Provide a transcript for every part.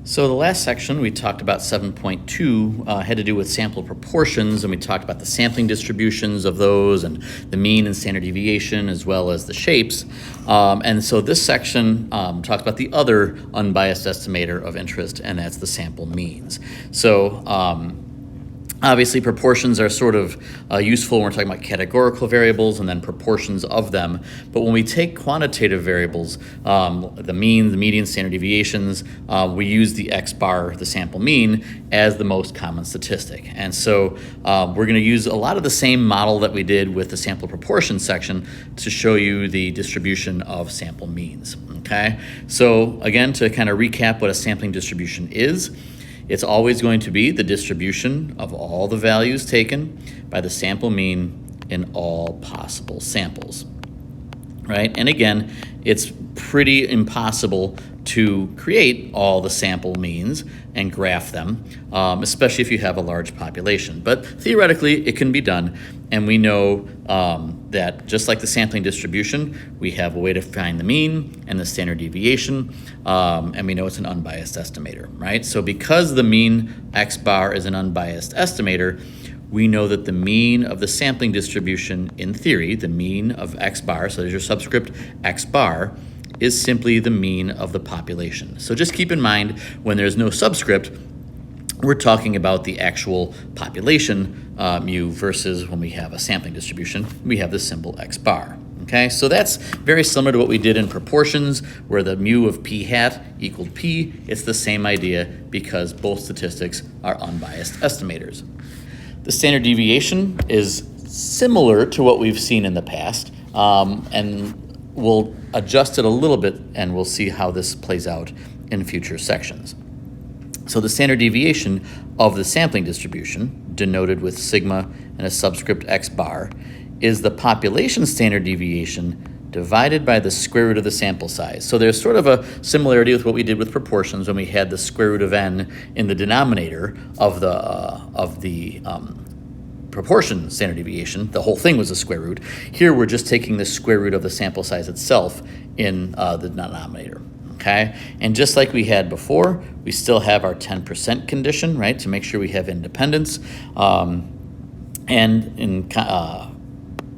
So the last section we talked about 7.2 had to do with sample proportions, and we talked about the sampling distributions of those and the mean and standard deviation as well as the shapes. And so this section talks about the other unbiased estimator of interest, and that's the sample means. So obviously, proportions are sort of useful when we're talking about categorical variables and then proportions of them. But when we take quantitative variables, the mean, the median, standard deviations, we use the X bar, the sample mean, as the most common statistic. And so we're going to use a lot of the same model that we did with the sample proportion section to show you the distribution of sample means. Okay, so again, to kind of recap what a sampling distribution is, it's always going to be the distribution of all the values taken by the sample mean in all possible samples, right? And again, it's pretty impossible to create all the sample means and graph them, especially if you have a large population. But theoretically, it can be done, and we know that just like the sampling distribution, we have a way to find the mean and the standard deviation, and we know it's an unbiased estimator, right? So because the mean X bar is an unbiased estimator, we know that the mean of the sampling distribution, in theory, the mean of X bar, so there's your subscript X bar, is simply the mean of the population. So just keep in mind, when there's no subscript, we're talking about the actual population mu versus when we have a sampling distribution, we have the symbol X bar. Okay, so that's very similar to what we did in proportions, where the mu of p hat equaled p. It's the same idea because both statistics are unbiased estimators. The standard deviation is similar to what we've seen in the past, and we'll adjust it a little bit, and we'll see how this plays out in future sections. So the standard deviation of the sampling distribution, denoted with sigma and a subscript X bar, is the population standard deviation divided by the square root of the sample size. So there's sort of a similarity with what we did with proportions when we had the square root of n in the denominator of the proportion standard deviation. The whole thing was a square root. Here we're just taking the square root of the sample size itself in the denominator. Okay, and just like we had before, we still have our 10% condition, right, to make sure we have independence. And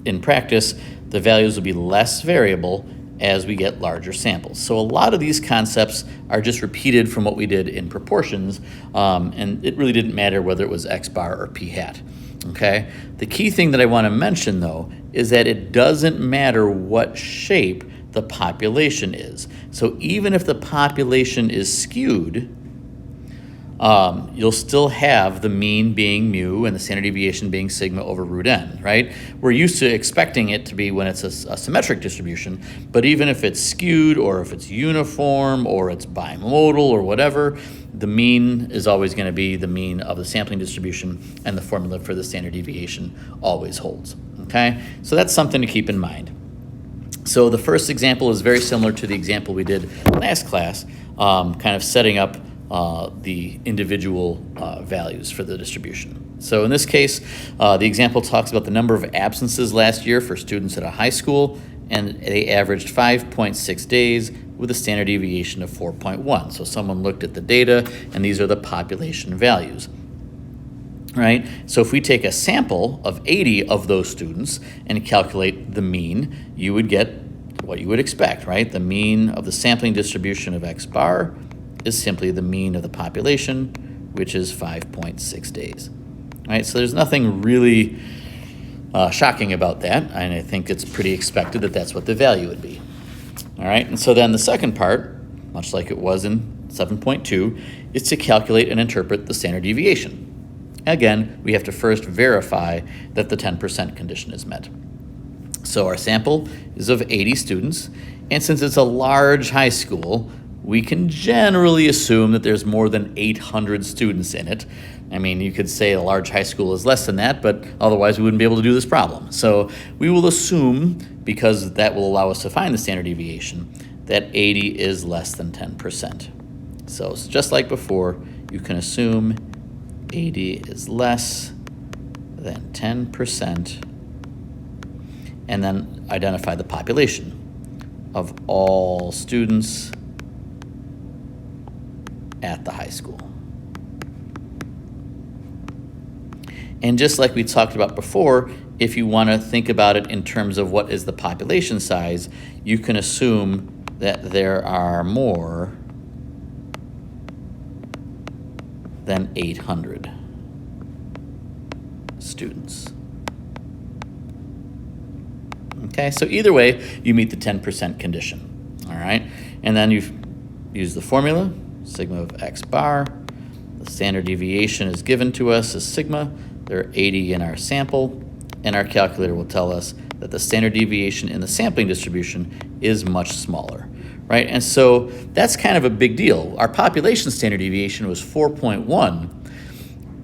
in practice, the values will be less variable as we get larger samples. So a lot of these concepts are just repeated from what we did in proportions, and it really didn't matter whether it was X bar or p hat. Okay, the key thing that I want to mention, though, is that it doesn't matter what shape the population is. So even if the population is skewed, you'll still have the mean being mu and the standard deviation being sigma over root n, right? We're used to expecting it to be when it's a symmetric distribution, but even if it's skewed or if it's uniform or it's bimodal or whatever, the mean is always going to be the mean of the sampling distribution, and the formula for the standard deviation always holds, okay? So that's something to keep in mind. So the first example is very similar to the example we did last class, kind of setting up the individual values for the distribution. So in this case, the example talks about the number of absences last year for students at a high school, and they averaged 5.6 days with a standard deviation of 4.1. So someone looked at the data, and these are the population values. Right? So if we take a sample of 80 of those students and calculate the mean, you would get what you would expect, right? The mean of the sampling distribution of X bar is simply the mean of the population, which is 5.6 days. Right? So there's nothing really shocking about that, and I think it's pretty expected that that's what the value would be. All right, and so then the second part, much like it was in 7.2, is to calculate and interpret the standard deviation. Again, we have to first verify that the 10% condition is met. So our sample is of 80 students, and since it's a large high school, we can generally assume that there's more than 800 students in it. I mean, you could say a large high school is less than that, but otherwise we wouldn't be able to do this problem. So we will assume, because that will allow us to find the standard deviation, that 80 is less than 10%. So it's just like before, you can assume 80 is less than 10%, and then identify the population of all students at the high school. And just like we talked about before, if you want to think about it in terms of what is the population size, you can assume that there are more than 800 students. Okay, so either way, you meet the 10% condition, all right? And then you use the formula, sigma of x bar. The standard deviation is given to us as sigma. There are 80 in our sample, and our calculator will tell us that the standard deviation in the sampling distribution is much smaller, right? And so that's kind of a big deal. Our population standard deviation was 4.1,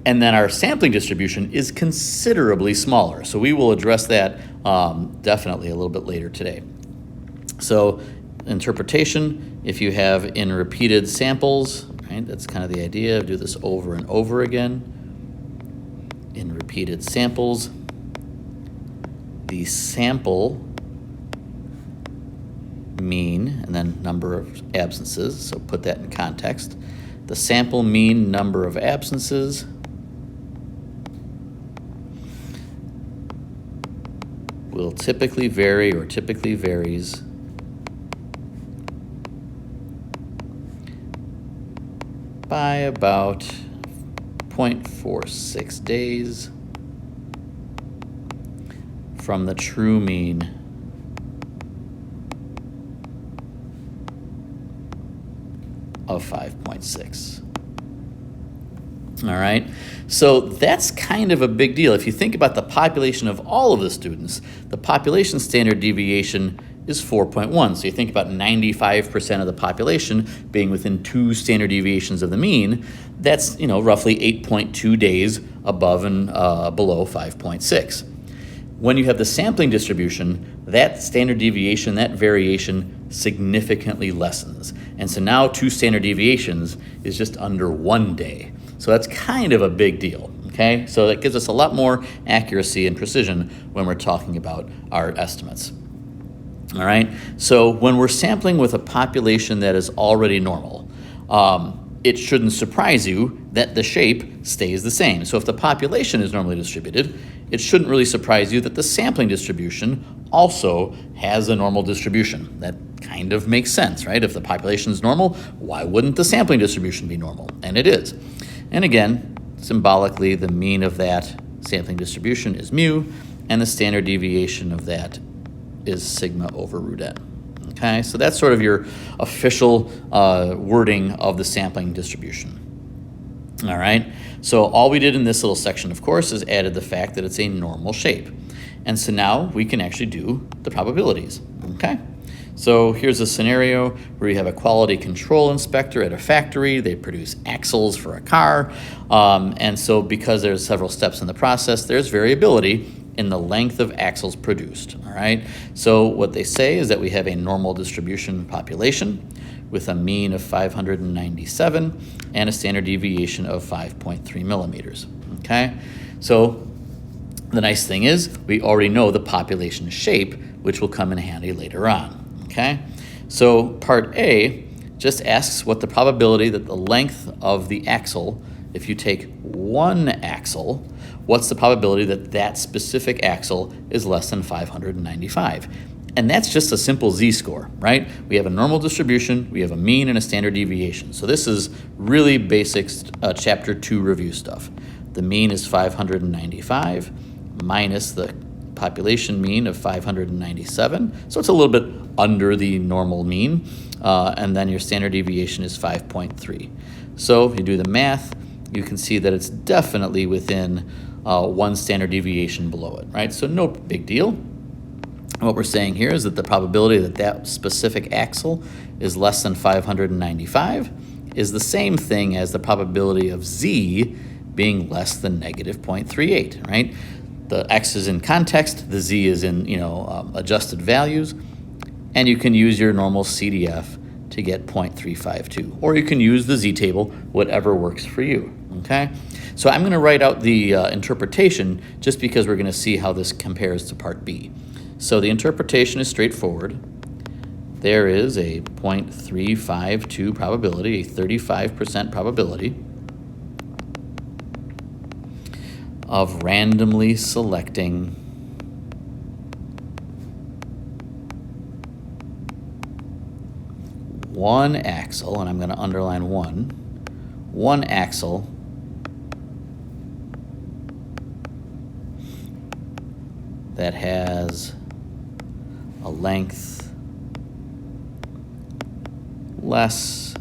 and then our sampling distribution is considerably smaller. So we will address that definitely a little bit later today. So interpretation, if you have in repeated samples, right, that's kind of the idea, do this over and over again. In repeated samples, the sample mean, and then number of absences, so put that in context. The sample mean number of absences will typically vary or typically varies by about 0.46 days from the true mean of 5.6. All right, so that's kind of a big deal. If you think about the population of all of the students, the population standard deviation is 4.1. So you think about 95% of the population being within 2 standard deviations of the mean. That's, roughly 8.2 days above and below 5.6. When you have the sampling distribution, that standard deviation, that variation significantly lessens. And so now 2 standard deviations is just under 1 day. So that's kind of a big deal, okay? So that gives us a lot more accuracy and precision when we're talking about our estimates. All right, so when we're sampling with a population that is already normal, it shouldn't surprise you that the shape stays the same. So if the population is normally distributed, it shouldn't really surprise you that the sampling distribution also has a normal distribution. That kind of makes sense, right? If the population is normal, why wouldn't the sampling distribution be normal? And it is. And again, symbolically, the mean of that sampling distribution is mu, and the standard deviation of that is sigma over root n. Okay, so that's sort of your official wording of the sampling distribution. All right, so all we did in this little section, of course, is added the fact that it's a normal shape. And so now we can actually do the probabilities, okay? So here's a scenario where you have a quality control inspector at a factory. They produce axles for a car. And so because there's several steps in the process, there's variability in the length of axles produced, all right? So what they say is that we have a normal distribution population with a mean of 597 and a standard deviation of 5.3 millimeters, okay? So the nice thing is we already know the population shape, which will come in handy later on, okay? So part A just asks what the probability that the length of the axle, if you take one axle, what's the probability that that specific axle is less than 595? And that's just a simple z-score, right? We have a normal distribution, we have a mean and a standard deviation. So this is really basic chapter 2 review stuff. The mean is 595 minus the population mean of 597. So it's a little bit under the normal mean. And then your standard deviation is 5.3. So if you do the math, you can see that it's definitely within 1 standard deviation below it, right? So no big deal. What we're saying here is that the probability that that specific axle is less than 595 is the same thing as the probability of z being less than negative 0.38, right? The x is in context, the z is in adjusted values, and you can use your normal CDF to get 0.352, or you can use the z-table, whatever works for you, okay? So I'm going to write out the interpretation just because we're going to see how this compares to part B. So the interpretation is straightforward. there is a 0.352 probability, a 35% probability of randomly selecting one axle, and I'm going to underline one axle that has a length less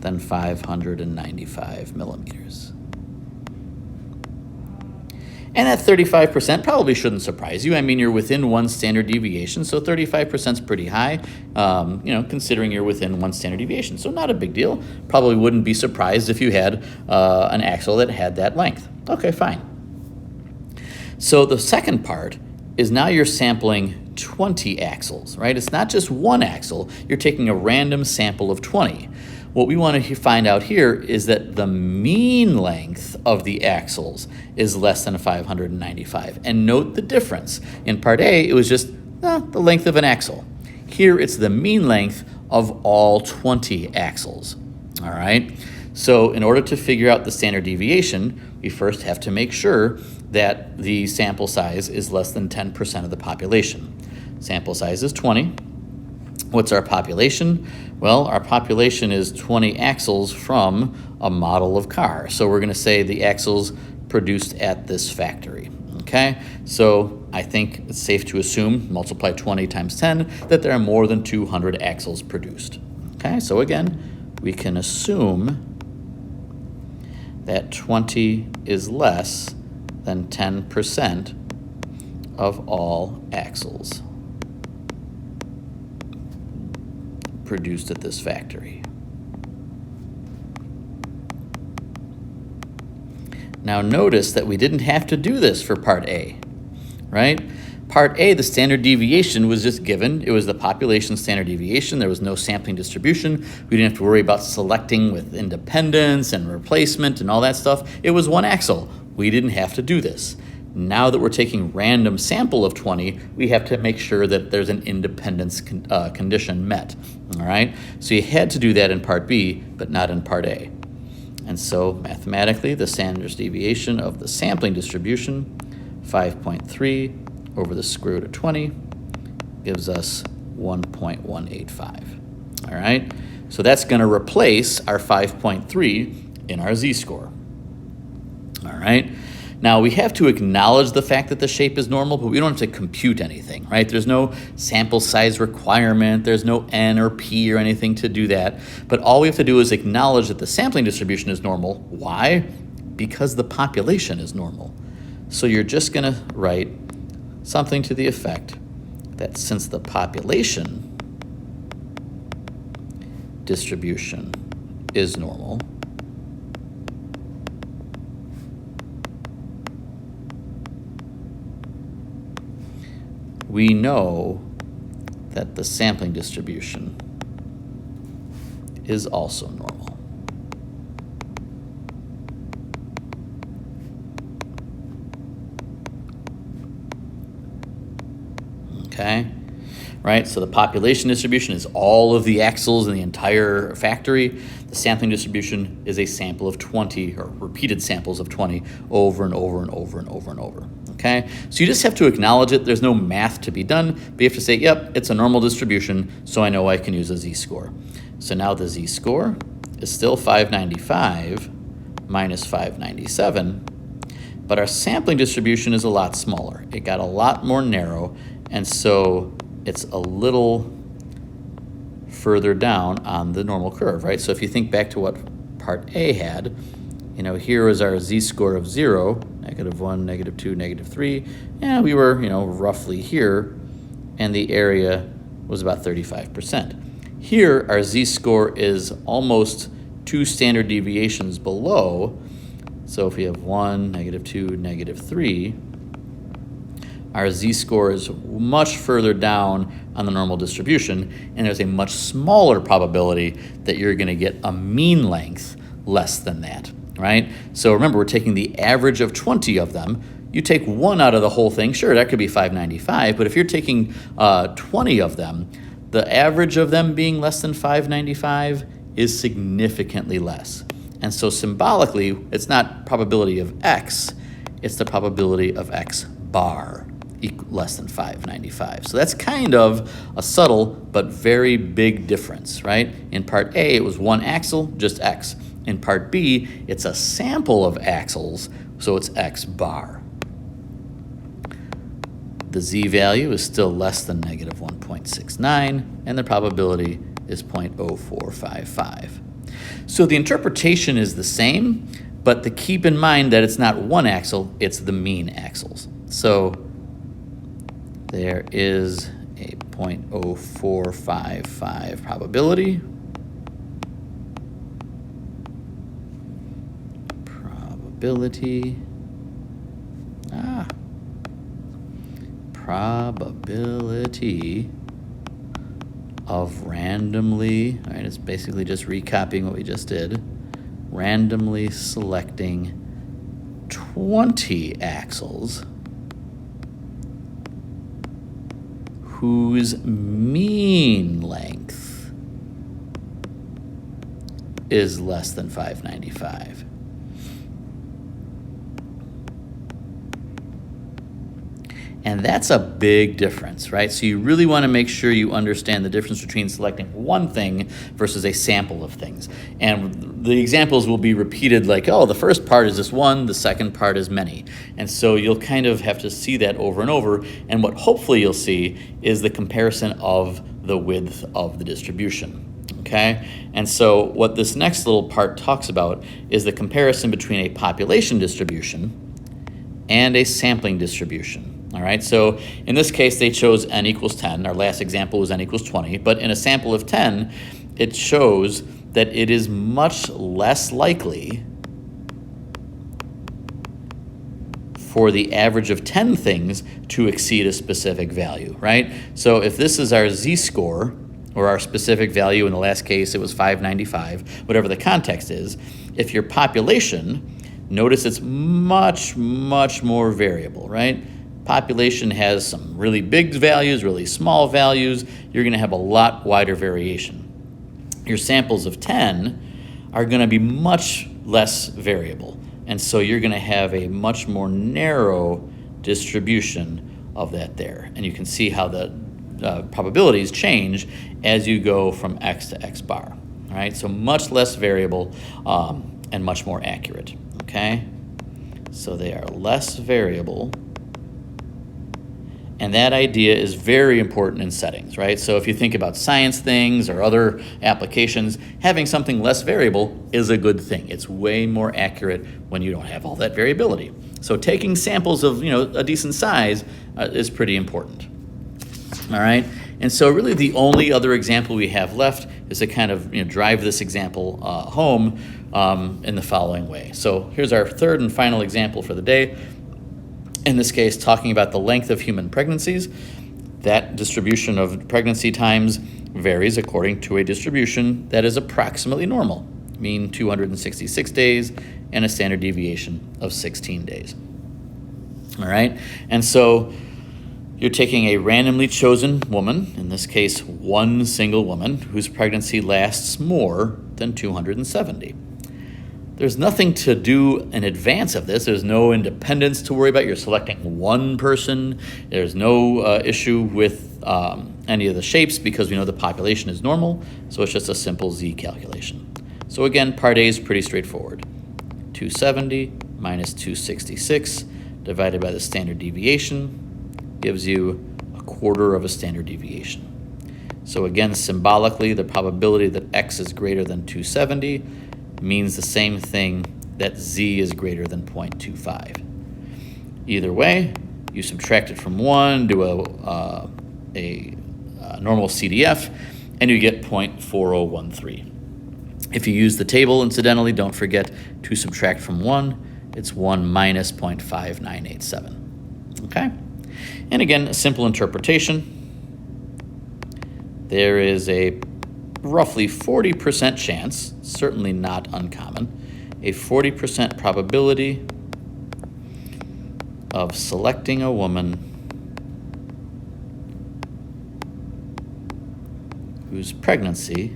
than 595 millimeters. And that 35% probably shouldn't surprise you. I mean, you're within one standard deviation, so 35% is pretty high, considering you're within one standard deviation. So not a big deal. Probably wouldn't be surprised if you had an axle that had that length. Okay, fine. So the second part is now you're sampling 20 axles, right? It's not just one axle. You're taking a random sample of 20. What we want to find out here is that the mean length of the axles is less than 595. And note the difference. In part A, it was just the length of an axle. Here, it's the mean length of all 20 axles, all right? So in order to figure out the standard deviation, we first have to make sure that the sample size is less than 10% of the population. Sample size is 20. What's our population? Well, our population is 20 axles from a model of car. So we're going to say the axles produced at this factory. Okay, so I think it's safe to assume, multiply 20 times 10, that there are more than 200 axles produced. Okay, so again, we can assume that 20 is less than 10% of all axles produced at this factory. Now notice that we didn't have to do this for part A, right? Part A, the standard deviation was just given. It was the population standard deviation. There was no sampling distribution. We didn't have to worry about selecting with independence and replacement and all that stuff. It was one axle. We didn't have to do this. Now that we're taking random sample of 20, we have to make sure that there's an independence condition met, all right? So you had to do that in part B, but not in part A. And so mathematically, the standard deviation of the sampling distribution, 5.3 over the square root of 20, gives us 1.185, all right? So that's gonna replace our 5.3 in our z-score, all right? Now, we have to acknowledge the fact that the shape is normal, but we don't have to compute anything, right? There's no sample size requirement. There's no N or P or anything to do that. But all we have to do is acknowledge that the sampling distribution is normal. Why? Because the population is normal. So you're just going to write something to the effect that since the population distribution is normal, we know that the sampling distribution is also normal. Okay, right? So the population distribution is all of the axles in the entire factory. The sampling distribution is a sample of 20, or repeated samples of 20 over and over and over and over and over. Okay, so you just have to acknowledge it. There's no math to be done, but you have to say, yep, it's a normal distribution, so I know I can use a z-score. So now the z-score is still 595 minus 597, but our sampling distribution is a lot smaller. It got a lot more narrow, and so it's a little further down on the normal curve, right? So if you think back to what part A had, here is our z-score of 0, -1, -2, -3. Yeah, we were, roughly here, and the area was about 35%. Here, our z-score is almost 2 standard deviations below. So if we have 1, -2, -3, our z-score is much further down on the normal distribution, and there's a much smaller probability that you're going to get a mean length less than that, right? So remember, we're taking the average of 20 of them. You take one out of the whole thing, sure, that could be 595, but if you're taking 20 of them, the average of them being less than 595 is significantly less. And so symbolically, it's not probability of X, it's the probability of X bar less than 595. So that's kind of a subtle but very big difference, right? In part A, it was one axle, just X. In part B, it's a sample of axles, so it's X bar. The Z value is still less than negative 1.69, and the probability is 0.0455. So the interpretation is the same, but to keep in mind that it's not one axle, it's the mean axles. So there is a 0.0455 probability. Probability of randomly, all right, it's basically just recopying what we just did, randomly selecting 20 axles whose mean length is less than 595. And that's a big difference, right? So you really want to make sure you understand the difference between selecting one thing versus a sample of things. And the examples will be repeated like, oh, the first part is this one, the second part is many. And so you'll kind of have to see that over and over. And what hopefully you'll see is the comparison of the width of the distribution. Okay? And so what this next little part talks about is the comparison between a population distribution and a sampling distribution. All right, so in this case, they chose n equals 10. Our last example was n equals 20. But in a sample of 10, it shows that it is much less likely for the average of 10 things to exceed a specific value, right? So if this is our z-score, or our specific value, in the last case, it was 595, whatever the context is, if your population, notice it's much, much more variable, right? Population has some really big values, really small values. You're going to have a lot wider variation. Your samples of 10 are going to be much less variable. And so you're going to have a much more narrow distribution of that there. And you can see how the probabilities change as you go from X to X bar. All right, so much less variable and much more accurate. Okay, so they are less variable. And that idea is very important in settings, right? So if you think about science things or other applications, having something less variable is a good thing. It's way more accurate when you don't have all that variability. So taking samples of, a decent size is pretty important. All right? And so really the only other example we have left is to kind of drive this example home in the following way. So here's our third and final example for the day. In this case, talking about the length of human pregnancies. That distribution of pregnancy times varies according to a distribution that is approximately normal, mean 266 days and a standard deviation of 16 days. All right, and so you're taking a randomly chosen woman, in this case, one single woman, whose pregnancy lasts more than 270. There's nothing to do in advance of this. There's no independence to worry about. You're selecting one person. There's no issue with any of the shapes because we know the population is normal, so it's just a simple Z calculation. So again, part A is pretty straightforward. 270 minus 266 divided by the standard deviation gives you a quarter of a standard deviation. So again, symbolically, the probability that X is greater than 270 means the same thing that Z is greater than 0.25. Either way, you subtract it from 1, do a normal CDF, and you get 0.4013. If you use the table, incidentally, don't forget to subtract from 1. It's 1 minus 0.5987. Okay? And again, a simple interpretation. There is a roughly 40% chance, certainly not uncommon, a 40% probability of selecting a woman whose pregnancy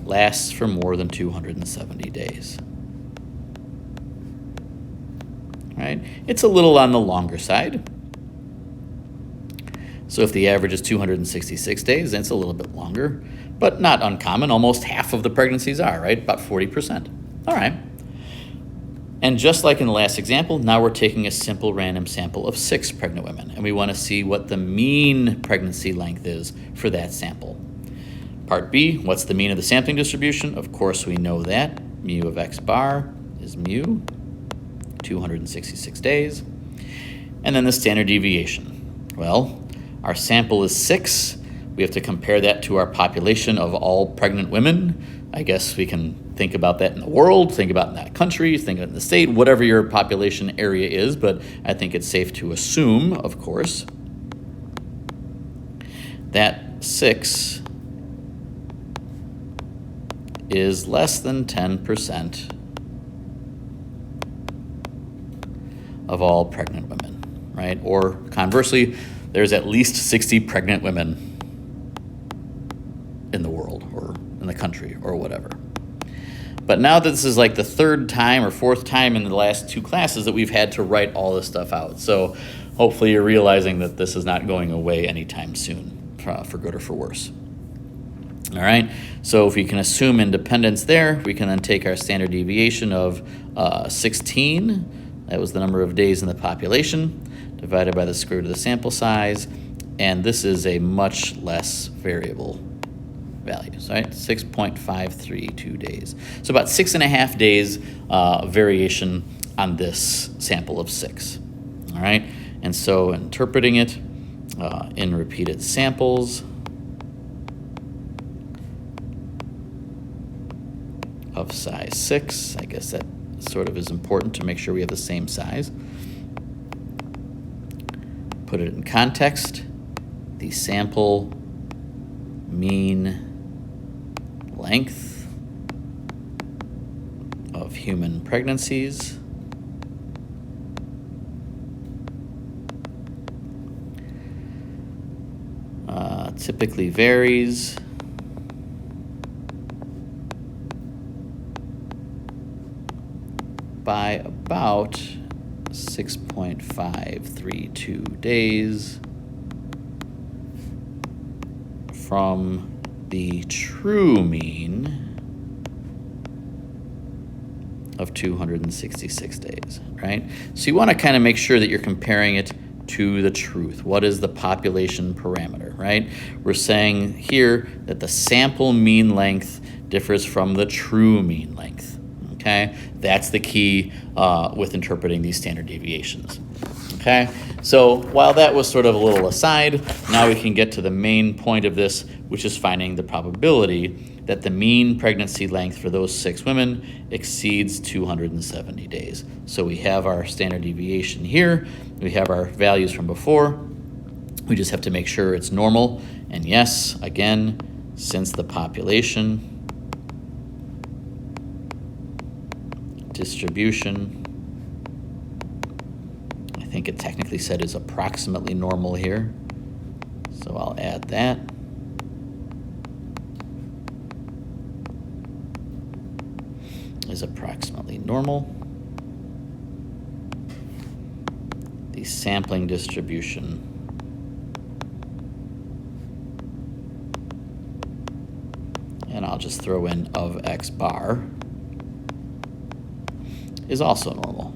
lasts for more than 270 days. Right? It's a little on the longer side. So if the average is 266 days, then it's a little bit longer, but not uncommon. Almost half of the pregnancies are, right? About 40%. All right. And just like in the last example, now we're taking a simple random sample of 6 pregnant women, and we want to see what the mean pregnancy length is for that sample. Part B, what's the mean of the sampling distribution? Of course, we know that. Mu of x bar is mu, 266 days. And then the standard deviation. Well, our sample is 6. We have to compare that to our population of all pregnant women. I guess we can think about that in the world, think about in that country, think about it in the state, whatever your population area is, but I think it's safe to assume, of course, that 6 is less than 10% of all pregnant women, right? Or conversely, there's at least 60 pregnant women in the world or in the country or whatever. But now that this is like the 3rd time or 4th time in the last 2 classes that we've had to write all this stuff out. So hopefully you're realizing that this is not going away anytime soon, for good or for worse. All right, so if we can assume independence there, we can then take our standard deviation of 16, that was the number of days in the population, divided by the square root of the sample size, and this is a much less variable values, right? 6.532 days. So about 6.5 days variation on this sample of 6, all right? And so interpreting it in repeated samples of size 6, I guess that sort of is important to make sure we have the same size. Put it in context, the sample mean length of human pregnancies typically varies by about 6.532 days from the true mean of 266 days, right? So you want to kind of make sure that you're comparing it to the truth. What is the population parameter, right? We're saying here that the sample mean length differs from the true mean length, okay? That's the key with interpreting these standard deviations, okay? So while that was sort of a little aside, now we can get to the main point of this, which is finding the probability that the mean pregnancy length for those 6 women exceeds 270 days. So we have our standard deviation here. We have our values from before. We just have to make sure it's normal. And yes, again, since the population distribution, I think it technically said is approximately normal here. So I'll add that. Is approximately normal. The sampling distribution and I'll just throw in of x bar is also normal.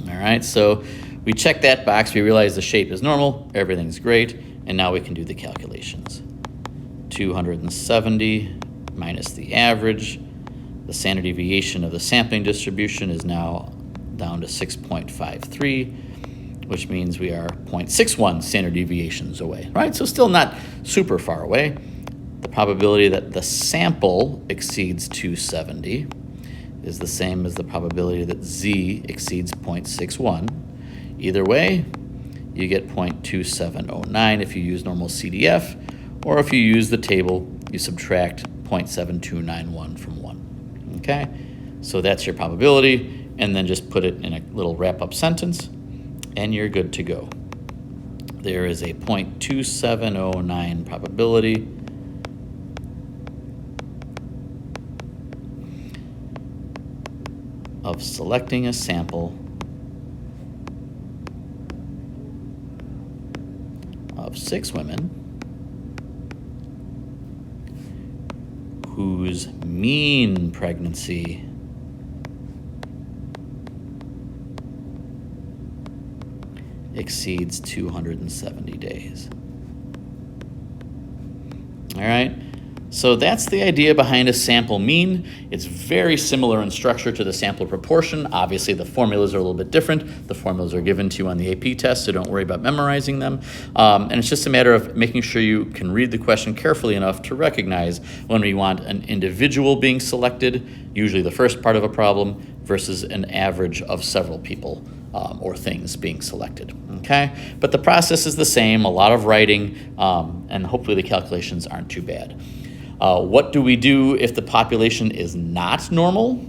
All right, so we check that box, we realize the shape is normal, everything's great, and now we can do the calculations. 270 minus the average. The standard deviation of the sampling distribution is now down to 6.53, which means we are 0.61 standard deviations away, right? So still not super far away. The probability that the sample exceeds 270 is the same as the probability that z exceeds 0.61. Either way, you get 0.2709 if you use normal CDF, or if you use the table, you subtract 0.7291 from 1, okay? So that's your probability, and then just put it in a little wrap-up sentence, and you're good to go. There is a 0.2709 probability of selecting a sample of 6 women whose mean pregnancy exceeds 270 days. All right, so that's the idea behind a sample mean. It's very similar in structure to the sample proportion. Obviously, the formulas are a little bit different. The formulas are given to you on the AP test, so don't worry about memorizing them. And it's just a matter of making sure you can read the question carefully enough to recognize when we want an individual being selected, usually the first part of a problem, versus an average of several people or things being selected, okay? But the process is the same, a lot of writing, and hopefully the calculations aren't too bad. What do we do if the population is not normal?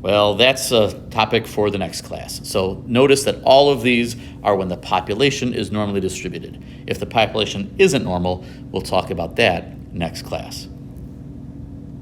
Well, that's a topic for the next class. So notice that all of these are when the population is normally distributed. If the population isn't normal, we'll talk about that next class.